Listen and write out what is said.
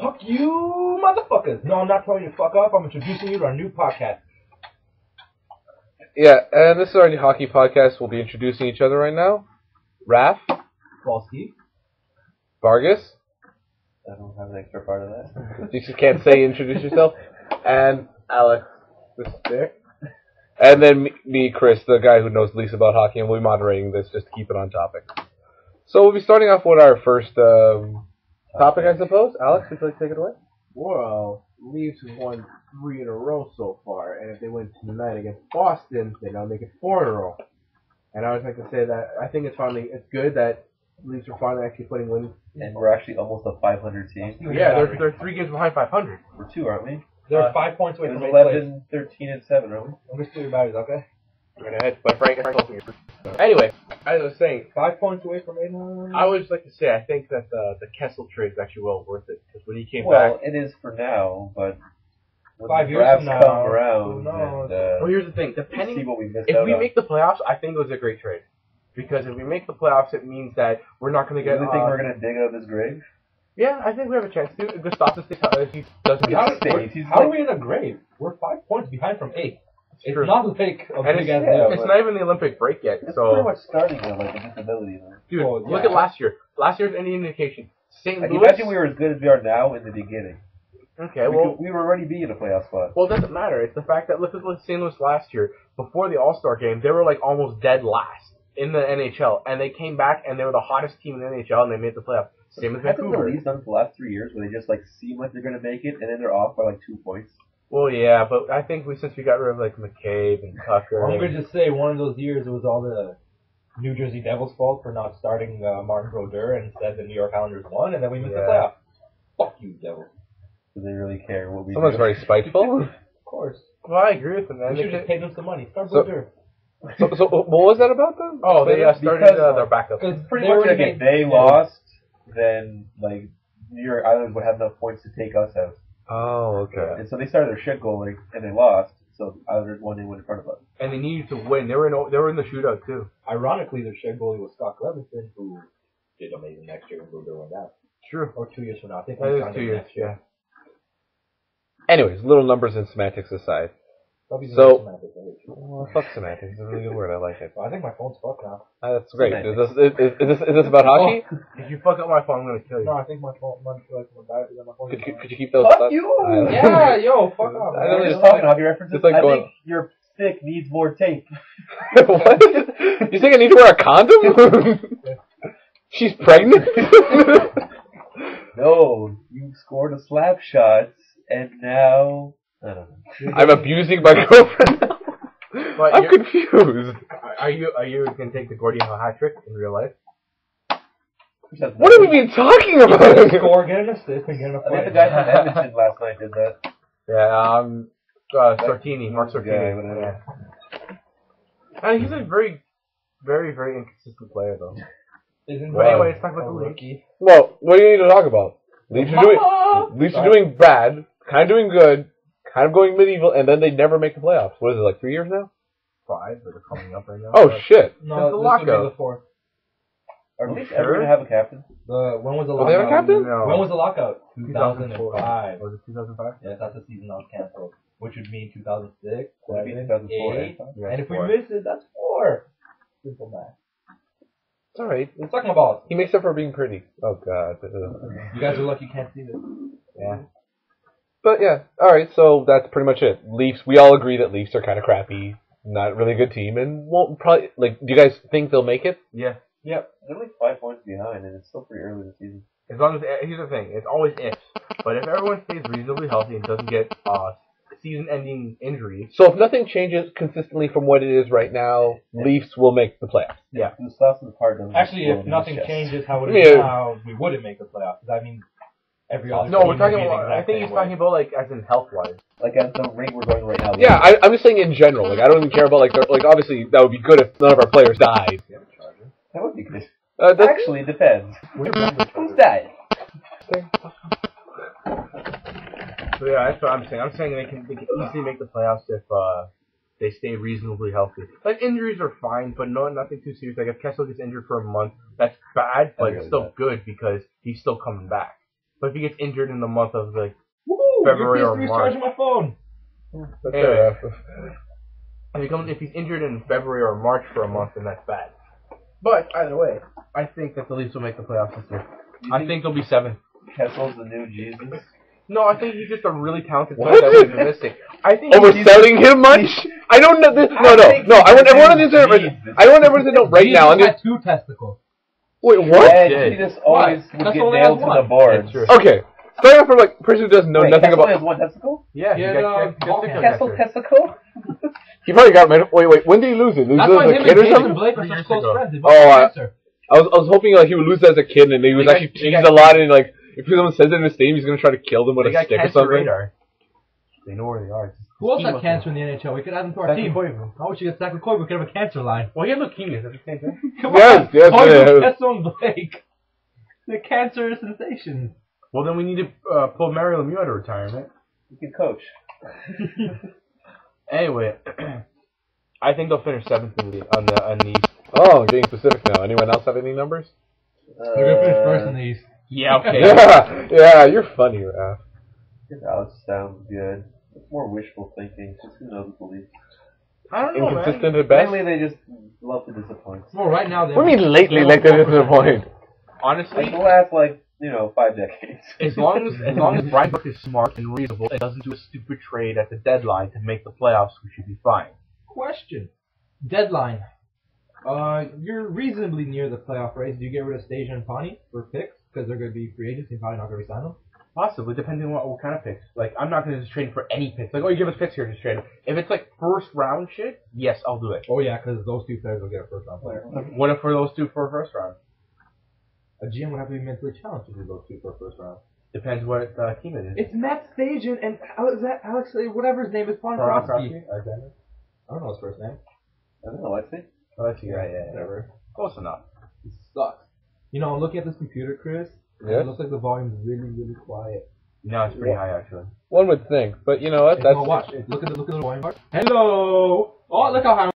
Fuck you, motherfuckers. No, I'm not telling you to fuck off. I'm introducing you to our new podcast. Yeah, and this is our new hockey podcast. We'll be introducing each other right now. Raph. Falski. Vargas. I don't have an extra part of that. You just can't say introduce yourself. And Alex. This is there. And then me, Chris, the guy who knows the least about hockey, and we'll be moderating this just to keep it on topic. So we'll be starting off with our first topic, I suppose. Alex, would you like to take it away? Well, Leafs have won 3 in a row so far, and if they win tonight against Boston, then they'll make it 4 in a row. And I would like to say that I think it's good that Leafs are finally actually putting wins. And we're actually almost a 500 team. Yeah, they're 3 games behind 500. We're 2, aren't we? They're 5 points away from 11, 13, and 7, aren't we? Let me see your batteries, okay? Right ahead, but Frank. Anyway, as I was saying, 5 points away from 8. I would just like to say I think that the Kessel trade is actually well worth it because when he came Well, back. it is for now, but when 5 the years drafts from now, come around, no. and Well, here's the thing. see Depending what we missed if out we on. make the playoffs, I think it was a great trade. Because if we make the playoffs, it means that we're not going to You get. really think we're going to dig out of this grave? Yeah, I think we have a chance to. Gustavus, if he doesn't How, get how are we in a grave? We're 5 points behind from 8. It's true. not like a And big it's, ass yeah, deal. it's not even the Olympic break yet. It's So, pretty much starting to like a disability, though. dude, Well, look yeah. at last year. Last year's any indication. St. Like, Louis. imagine we were as good as we are now in the beginning. Okay, well, we were already be in a playoff spot. well, it doesn't matter. It's the fact that look at St. Louis last year. Before the All-Star game, they were like almost dead last in the NHL, and they came back and they were the hottest team in the NHL, and they made the playoffs. Same as Hasn't the Vancouver. Leafs done for the last 3 years where they just like seem like they're going to make it, and then they're off by like 2 points? Well, yeah, but I think since we got rid of like McCabe and Tucker, I'm going to just say one of those years it was all the New Jersey Devils' fault for not starting Martin Brodeur, and instead the New York Islanders won, and then we missed the playoffs. Fuck you, Devils. Do they really care what we Someone's do? very spiteful. Of course. well, I agree with them. Man. We should just pay them some money. Start So- Brodeur. So what was that about then? Oh, they started Because- their backup. Because Pretty they much already like if made- they yeah. lost, then like New York Islanders would have enough points to take us out. Oh, okay. And so they started their shit goaling and they lost. So Islanders won in front of us. And they needed to win. They were in the shootout too. Ironically, their shed goalie was Scott Levinson, who did amazing next year when Brodeur went out. True. Or 2 years from now. I think That he's is signed 2 him years. next year. Anyways, little numbers and semantics aside. That'll be So- semantics, I hate you. Well, fuck semantics. It's a really good word. I like it. Well, I think my phone's fucked now. That's great. Semantics. Is this about hockey? If you fuck up my phone, I'm gonna kill you. No, I think my phone, my battery on my phone. Could you keep those? Fuck thoughts? you! Yeah, yo, fuck off. I I don't was know, just talking hockey references. it's like I going- think your stick needs more tape. What? You think I need to wear a condom? She's pregnant? No, you scored a slap shot, and now I don't know. I'm abusing my girlfriend now. But I'm you're- confused. Are you gonna take the Gordino hat trick in real life? What are we even talking about? Score, get an assist, and get a I think the point. guy from Edmonton last night did that. Yeah, Sortini, Mark Yeah, Sortini. whatever. And he's a very, very, very inconsistent player though. Isn't But anyway, let's talk about a the league. rookie. Well, what do you need to talk about? Leafs are doing bad, kind of doing good, kind of going medieval, and then they never make the playoffs. What is it, like 3 years now? 5 that are coming up right now. Oh, shit. No, Since the this would lockout. be the fourth. Are we sure? ever going to have a captain? When was the Oh, they have a lockout? captain? No. When was the lockout? 2004. 2005. Was it 2005? Yes, that's the season that was canceled. Which would mean 2006, Would it be 7, 2004, 8. right? And if we miss it, that's 4. Simple math. It's alright. Let's talk about He makes up for being pretty. Oh, God. You guys are lucky you can't see this. Yeah. But, yeah. Alright, so that's pretty much it. Leafs, we all agree that Leafs are kind of crappy. Not really a good team, and won't probably, like, do you guys think they'll make it? Yeah. Yep. They're like 5 points behind, and it's still pretty early in the season. As long as here's the thing, it's always ifs. But if everyone stays reasonably healthy and doesn't get season-ending injuries, So if nothing changes consistently from what it is right now, Leafs will make the playoffs. yeah. Gustavson's heart doesn't Actually, explode if in nothing his chest. changes how it Yeah. is now, we wouldn't make the playoffs. That means every other No, team we're would talking be the about. I exact think same he's way. talking about like as in health-wise. Like at the rate we're going right now. Yeah, I'm just saying in general. Like, I don't even care about, like obviously that would be good if none of our players died. That would be good. That's, Actually, it depends. Who's that? So yeah, that's what I'm saying. I'm saying they can easily make the playoffs if they stay reasonably healthy. Like injuries are fine, but nothing too serious. Like if Kessel gets injured for a month, that's bad, but it's still good because he's still coming back. But if he gets injured in the month of like Woo! February your or PS3 is March. charging my phone. That's Anyway. fair. If he's injured in February or March for a month, then that's bad. But either way, I think that the Leafs will make the playoffs this year. I think they'll be 7. Kessel's the new Jesus. No, I think he's just a really talented player that we've been missing. I think Overselling him much? I don't know this. No. I want everyone to know. I want everyone to know right now. Jesus had 2 testicles. Wait, what? Yeah, Jesus always would That's get only nailed to one. the board. That's true. Okay, starting off from like person who doesn't know Wait, nothing Kessel about. has 1 testicle? Yeah, he Yeah, got ball Kessel testicle? He probably got it. Wait. When did he lose it? Lose That's it why as him a kid and or David something? Blake are 3 such years close ago. friends. They Oh, both cancer. I was hoping like he would lose it as a kid and he was They got- actually they teased got- a lot and like if someone says it in his name he's gonna try to kill them with They a got stick or cancer something. radar. They know where they are. Who else had cancer in the NHL? We could add them to our team. Koivu. I wish you get Zachary Koivu. We could have a cancer line. Well, he had leukemia. Is that the same thing? Come Yes, on. yes, Koivu, yeah. Kessel, and Blake. The cancer sensation. Well, then we need to pull Mario Lemieux out of retirement. You can coach. Anyway, I think they'll finish 7th on the East. Oh, getting specific now. Anyone else have any numbers? They're going to finish first in the East. Yeah, okay. Yeah, you're funny, Raph. Alex sounds good. It's more wishful thinking. Just who knows the Leafs. I don't know, Inconsistent man. at best. Mainly they just love to disappoint. Well, right now, What do you mean lately like that is the point? Honestly, Like the last 5 decades. as long as Brian Burke is smart and reasonable and doesn't do a stupid trade at the deadline to make the playoffs, we should be fine. Question. Deadline. You're reasonably near the playoff race. Do you get rid of Stasia and Pawnee for picks? Because they're going to be free agents and probably not going to resign them? Possibly, depending on what kind of picks. Like, I'm not going to just trade for any picks. Like, oh, you give us picks here, just trade them. If it's like first round shit, yes, I'll do it. Oh, yeah, because those 2 players will get a first round player. What if for those 2 for a first round? A GM would have to be mentally challenged to do those 2 for a first round. Depends what team it is. It's Matt Stajan and Alex, whatever his name is, Ponikrowski. I don't know his first name. I don't know, Lexi. Oh, that's your guy, yeah. Whatever. Close enough. It sucks. You know, I'm looking at this computer, Chris. and Yes? It looks like the volume's really, really quiet. No, it's pretty high, actually. One would think, but you know what? Hey, no, watch. Look at the volume bar. Hello! Oh, look how high